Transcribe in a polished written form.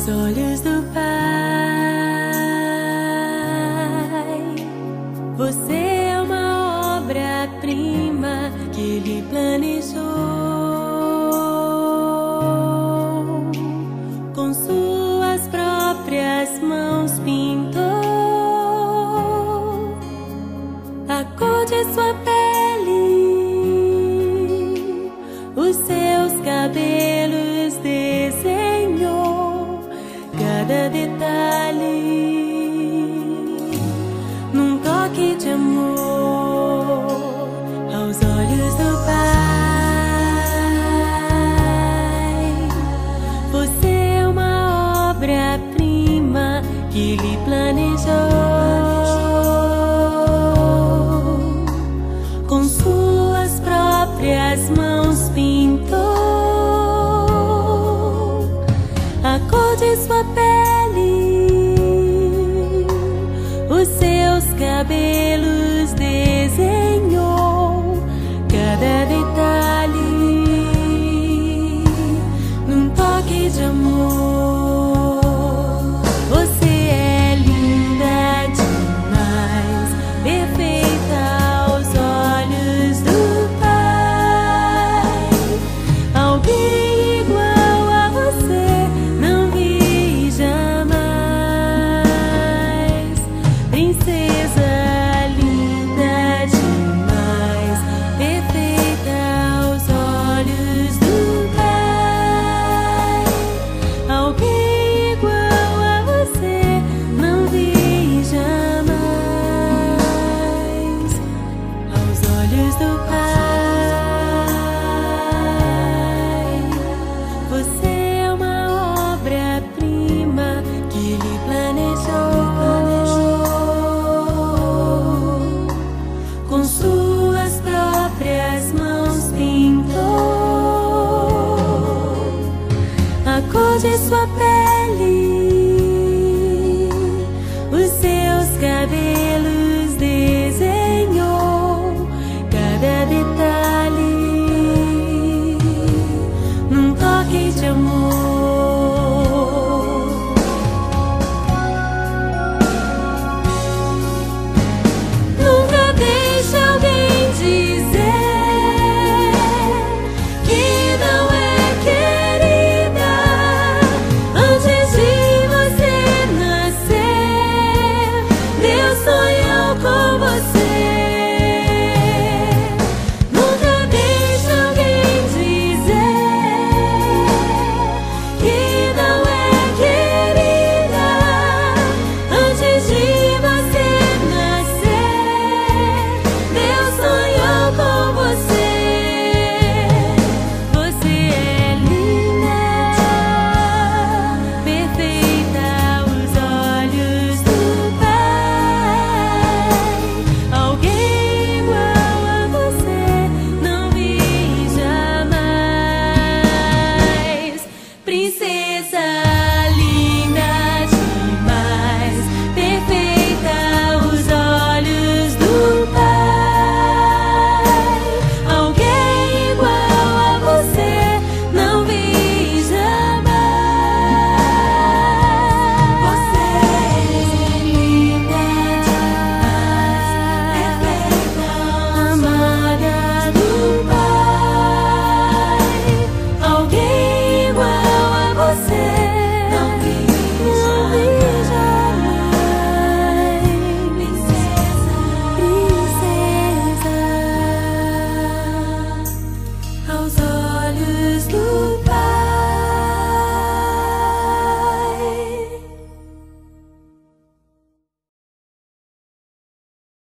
aos olhos do Pai. Você é uma obra-prima que Ele planejou. Com suas próprias mãos pintou a cor de sua pele, os seus cabelos desenhou, cada detalhe num toque de amor aos olhos do Pai. Você é uma obra-prima que Ele planejou. Com suas próprias mãos pintou a cor de sua pele, os seus cabelos desenhou, cada detalhe num toque de amor. Você é linda demais, perfeita aos olhos do Pai. Alguém igual a você não vi jamais. Princesa linda demais, perfeita aos olhos do Pai. Alguém igual a você não vi jamais. Aos olhos do Pai, você é uma obra-prima que Ele planejou. Com suas próprias mãos pintou a cor de sua pele, os seus cabelos